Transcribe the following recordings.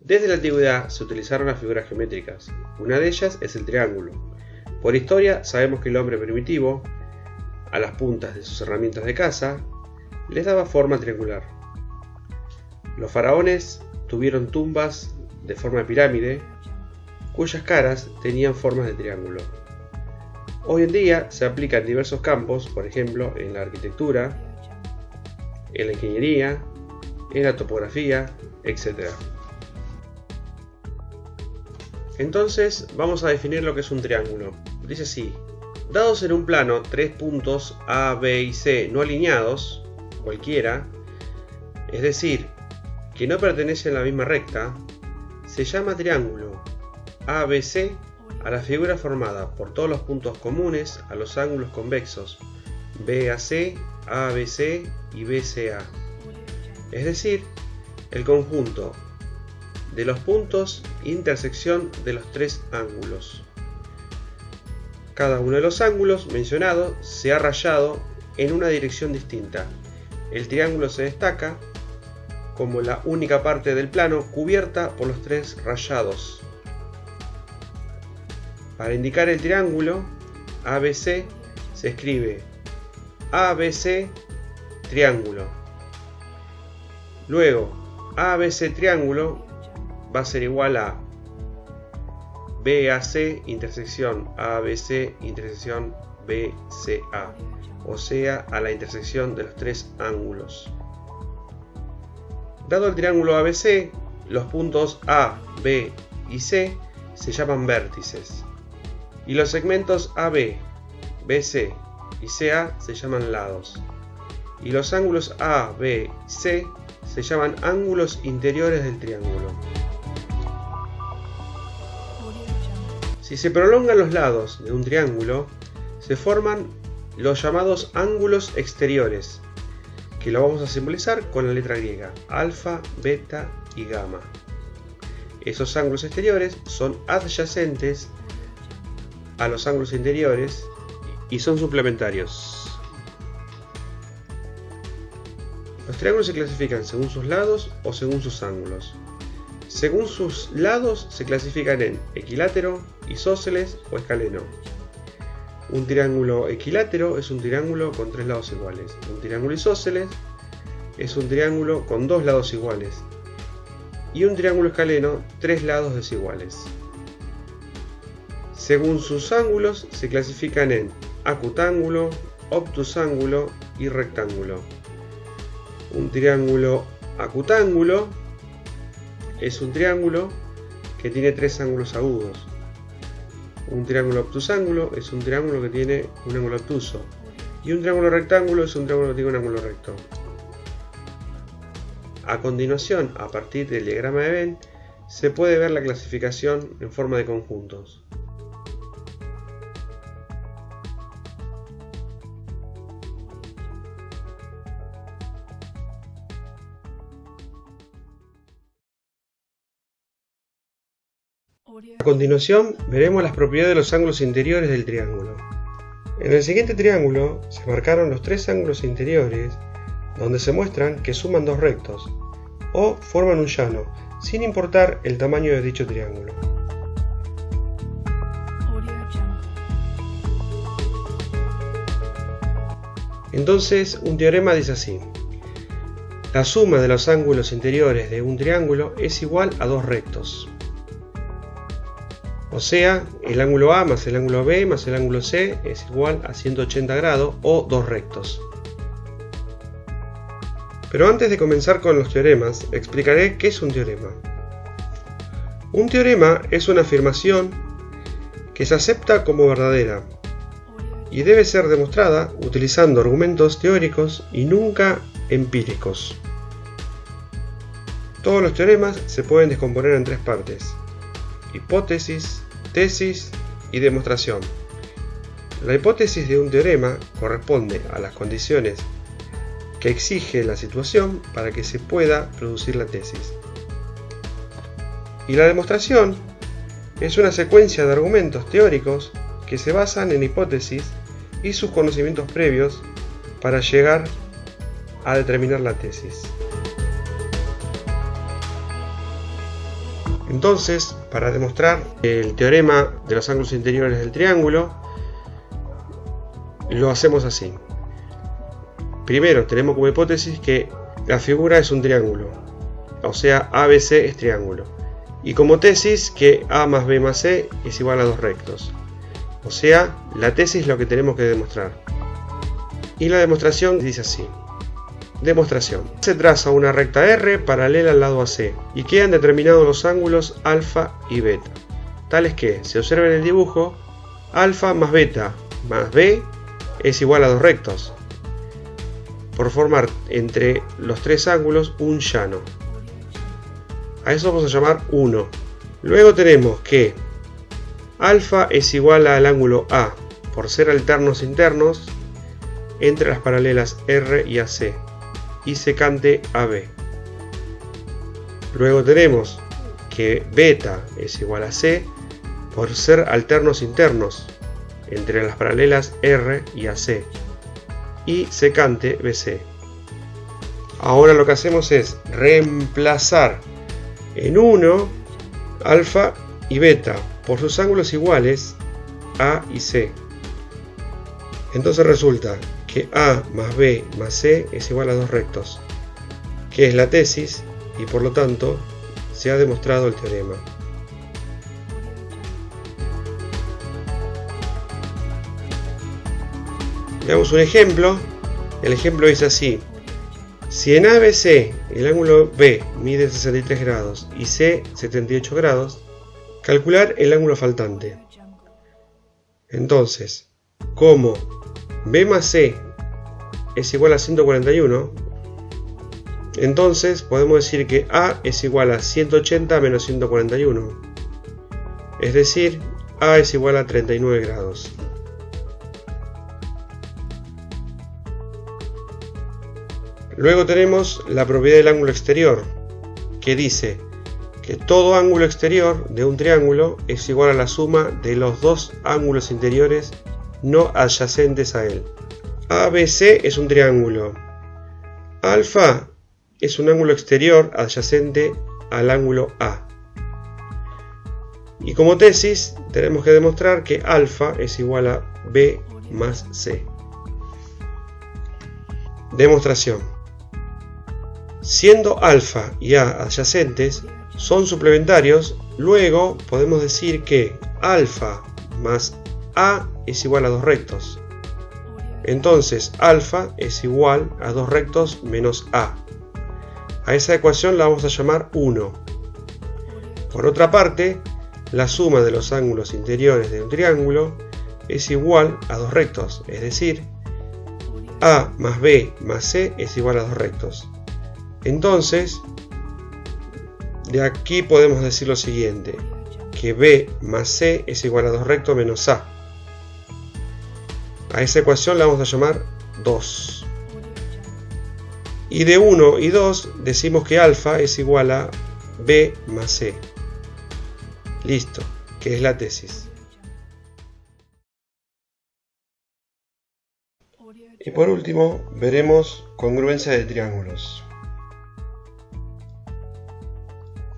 Desde la antigüedad se utilizaron las figuras geométricas. Una de ellas es el triángulo. Por historia sabemos que el hombre primitivo, a las puntas de sus herramientas de caza, les daba forma triangular. Los faraones tuvieron tumbas de forma de pirámide, cuyas caras tenían formas de triángulo. Hoy en día se aplica en diversos campos, por ejemplo en la arquitectura, en la ingeniería, en la topografía, etc. Entonces vamos a definir lo que es un triángulo. Dice así: dados en un plano tres puntos A, B y C no alineados, cualquiera, es decir, que no pertenecen a la misma recta, se llama triángulo. ABC a la figura formada por todos los puntos comunes a los ángulos convexos BAC, ABC y BCA, es decir, el conjunto de los puntos intersección de los tres ángulos. Cada uno de los ángulos mencionados se ha rayado en una dirección distinta. El triángulo se destaca como la única parte del plano cubierta por los tres rayados. Para indicar el triángulo ABC se escribe ABC triángulo. Luego ABC triángulo va a ser igual a BAC intersección ABC intersección BCA, o sea, a la intersección de los tres ángulos. Dado el triángulo ABC, los puntos A, B y C se llaman vértices, y los segmentos AB, BC y CA se llaman lados, y los ángulos A, B y C se llaman ángulos interiores del triángulo. Si se prolongan los lados de un triángulo, se forman los llamados ángulos exteriores, que lo vamos a simbolizar con la letra griega, alfa, beta y gamma. Esos ángulos exteriores son adyacentes a los ángulos interiores y son suplementarios. Los triángulos se clasifican según sus lados o según sus ángulos. Según sus lados se clasifican en equilátero, isósceles o escaleno. Un triángulo equilátero es un triángulo con tres lados iguales. Un triángulo isósceles es un triángulo con dos lados iguales. Y un triángulo escaleno, tres lados desiguales. Según sus ángulos se clasifican en acutángulo, obtusángulo y rectángulo. Un triángulo acutángulo es un triángulo que tiene tres ángulos agudos. Un triángulo obtusángulo es un triángulo que tiene un ángulo obtuso. Y un triángulo rectángulo es un triángulo que tiene un ángulo recto. A continuación, a partir del diagrama de Venn, se puede ver la clasificación en forma de conjuntos. A continuación veremos las propiedades de los ángulos interiores del triángulo. En el siguiente triángulo se marcaron los tres ángulos interiores donde se muestran que suman dos rectos o forman un llano, sin importar el tamaño de dicho triángulo. Entonces un teorema dice así: la suma de los ángulos interiores de un triángulo es igual a dos rectos. O sea, el ángulo A más el ángulo B más el ángulo C es igual a 180 grados o dos rectos. Pero antes de comenzar con los teoremas, explicaré qué es un teorema. Un teorema es una afirmación que se acepta como verdadera y debe ser demostrada utilizando argumentos teóricos y nunca empíricos. Todos los teoremas se pueden descomponer en tres partes: hipótesis, tesis y demostración. La hipótesis de un teorema corresponde a las condiciones que exige la situación para que se pueda producir la tesis. Y la demostración es una secuencia de argumentos teóricos que se basan en hipótesis y sus conocimientos previos para llegar a determinar la tesis. Entonces, para demostrar el teorema de los ángulos interiores del triángulo, lo hacemos así. Primero tenemos como hipótesis que la figura es un triángulo, o sea ABC es triángulo, y como tesis que A más B más C es igual a dos rectos, o sea la tesis es lo que tenemos que demostrar. Y la demostración dice así. Demostración. Se traza una recta R paralela al lado AC y quedan determinados los ángulos alfa y beta, tales que, se observa en el dibujo, alfa más beta más B es igual a dos rectos, por formar entre los tres ángulos un llano. A eso vamos a llamar 1. Luego tenemos que alfa es igual al ángulo A, por ser alternos internos entre las paralelas R y AC, y secante AB. Luego tenemos que beta es igual a C, por ser alternos internos entre las paralelas R y AC, y secante BC. Ahora lo que hacemos es reemplazar en 1 alfa y beta por sus ángulos iguales A y C. Entonces resulta que A más B más C es igual a dos rectos, que es la tesis, y por lo tanto se ha demostrado el teorema. Veamos un ejemplo. El ejemplo dice así: si en ABC el ángulo B mide 63 grados y C 78 grados, calcular el ángulo faltante. Entonces, como B más C es igual a 141, entonces podemos decir que A es igual a 180 menos 141, es decir, A es igual a 39 grados. Luego tenemos la propiedad del ángulo exterior, que dice que todo ángulo exterior de un triángulo es igual a la suma de los dos ángulos interiores no adyacentes a él. ABC es un triángulo. Alfa es un ángulo exterior adyacente al ángulo A. Y como tesis tenemos que demostrar que alfa es igual a B más C. Demostración. Siendo alfa y A adyacentes, son suplementarios, luego podemos decir que alfa más A es igual a dos rectos. Entonces alfa es igual a dos rectos menos A. A esa ecuación la vamos a llamar 1. Por otra parte, la suma de los ángulos interiores de un triángulo es igual a dos rectos, es decir, A más B más C es igual a dos rectos. Entonces, de aquí podemos decir lo siguiente, que B más C es igual a dos rectos menos A. A esa ecuación la vamos a llamar 2. Y de 1 y 2 decimos que alfa es igual a B más C. Listo, que es la tesis. Y por último, veremos congruencia de triángulos.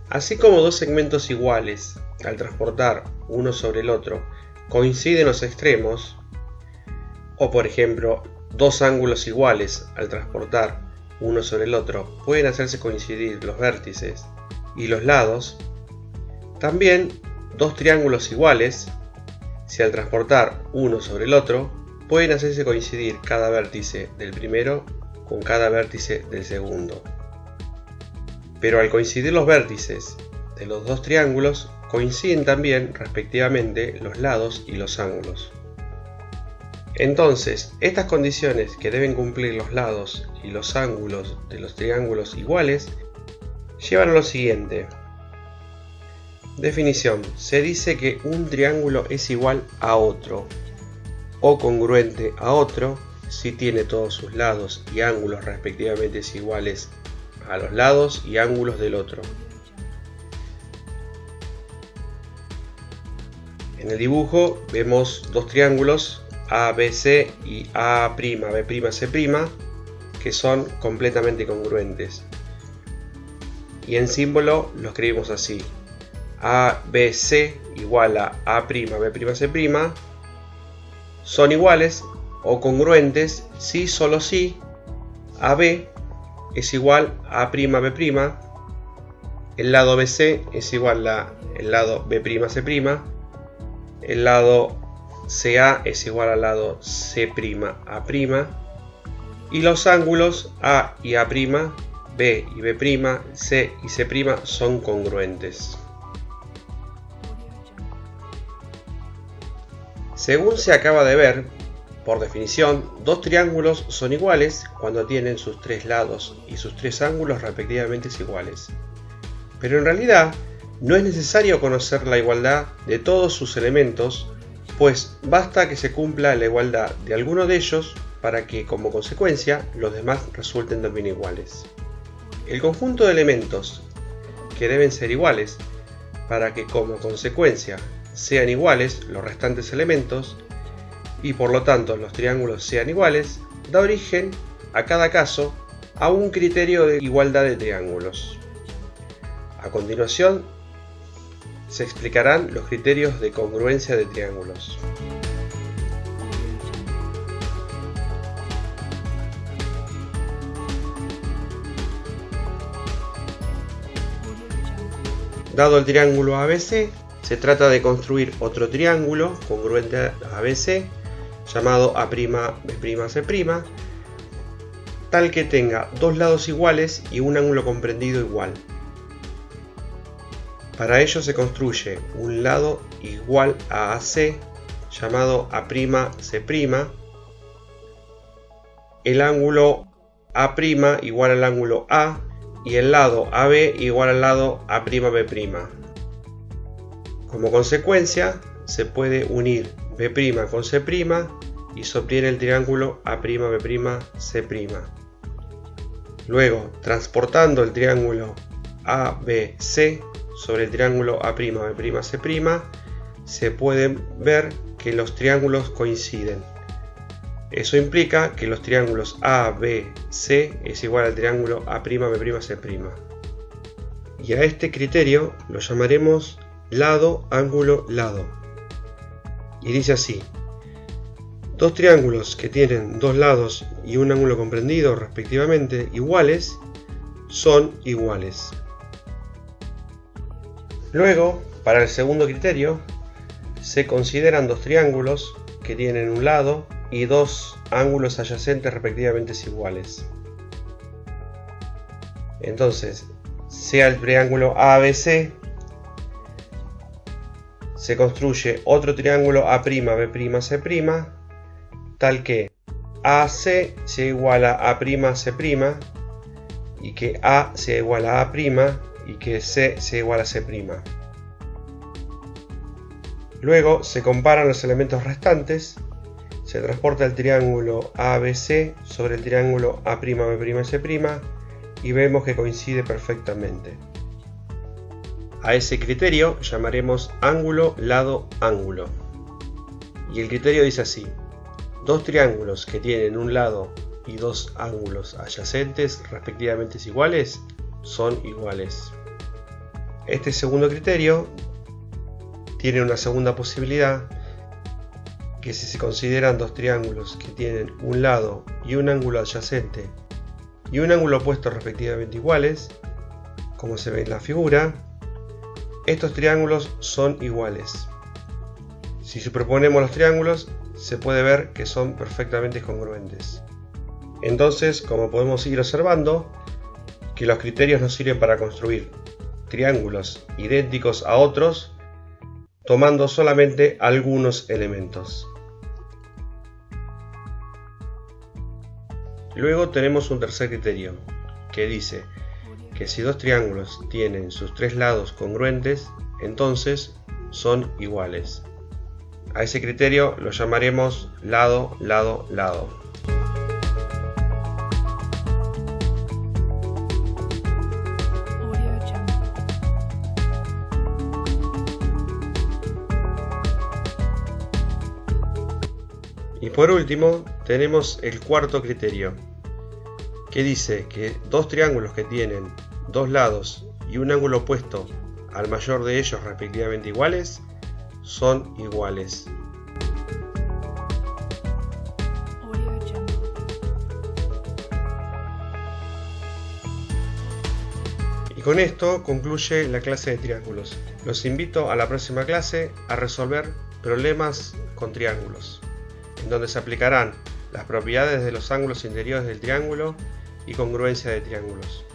Así como dos segmentos iguales, al transportar uno sobre el otro, coinciden los extremos, o por ejemplo, dos ángulos iguales, al transportar uno sobre el otro, pueden hacerse coincidir los vértices y los lados, también dos triángulos iguales, si al transportar uno sobre el otro, pueden hacerse coincidir cada vértice del primero con cada vértice del segundo. Pero al coincidir los vértices de los dos triángulos, coinciden también respectivamente los lados y los ángulos. Entonces, estas condiciones que deben cumplir los lados y los ángulos de los triángulos iguales llevan a lo siguiente. Definición. Se dice que un triángulo es igual a otro o congruente a otro si tiene todos sus lados y ángulos respectivamente iguales a los lados y ángulos del otro. En el dibujo vemos dos triángulos ABC y A'B'C', que son completamente congruentes. Y en símbolo lo escribimos así: ABC igual a A'B'C' son iguales o congruentes si solo si AB es igual a A'B', el lado BC es igual a el lado B'C', el lado CA es igual al lado C'A', y los ángulos A y A', B y B', C y C' son congruentes. Según se acaba de ver, por definición, dos triángulos son iguales cuando tienen sus tres lados y sus tres ángulos respectivamente iguales. Pero en realidad no es necesario conocer la igualdad de todos sus elementos, pues basta que se cumpla la igualdad de alguno de ellos para que, como consecuencia, los demás resulten también iguales. El conjunto de elementos que deben ser iguales para que, como consecuencia, sean iguales los restantes elementos y por lo tanto los triángulos sean iguales, da origen, a cada caso, a un criterio de igualdad de triángulos. A continuación, se explicarán los criterios de congruencia de triángulos. Dado el triángulo ABC, se trata de construir otro triángulo congruente a ABC, llamado A'B'C', tal que tenga dos lados iguales y un ángulo comprendido igual. Para ello se construye un lado igual a AC, llamado A'C', el ángulo A' igual al ángulo A, y el lado AB igual al lado A'B'. Como consecuencia, se puede unir B' con C' y se obtiene el triángulo A'B', Luego, transportando el triángulo ABC sobre el triángulo A'B', se puede ver que los triángulos coinciden. Eso implica que los triángulos ABC es igual al triángulo A'B', y a este criterio lo llamaremos lado, ángulo, lado. Y dice así: dos triángulos que tienen dos lados y un ángulo comprendido respectivamente iguales son iguales. Luego, para el segundo criterio, se consideran dos triángulos que tienen un lado y dos ángulos adyacentes respectivamente iguales. Entonces, sea el triángulo ABC, se construye otro triángulo A'B', tal que AC sea igual a A'C', y que A sea igual a A', y que C sea igual a C'. Luego se comparan los elementos restantes, se transporta el triángulo ABC sobre el triángulo A'B', y vemos que coincide perfectamente. A ese criterio llamaremos ángulo, lado, ángulo. Y el criterio dice así: dos triángulos que tienen un lado y dos ángulos adyacentes respectivamente iguales son iguales. Este segundo criterio tiene una segunda posibilidad, que si se consideran dos triángulos que tienen un lado y un ángulo adyacente y un ángulo opuesto respectivamente iguales, como se ve en la figura, estos triángulos son iguales. Si superponemos los triángulos, se puede ver que son perfectamente congruentes. Entonces, como podemos ir observando, que los criterios nos sirven para construir triángulos idénticos a otros, tomando solamente algunos elementos. Luego tenemos un tercer criterio, que dice que si dos triángulos tienen sus tres lados congruentes, entonces son iguales. A ese criterio lo llamaremos lado, lado, lado. Y por último tenemos el cuarto criterio, que dice que dos triángulos que tienen dos lados y un ángulo opuesto al mayor de ellos respectivamente iguales son iguales. Y con esto concluye la clase de triángulos. Los invito a la próxima clase a resolver problemas con triángulos, en donde se aplicarán las propiedades de los ángulos interiores del triángulo y congruencia de triángulos.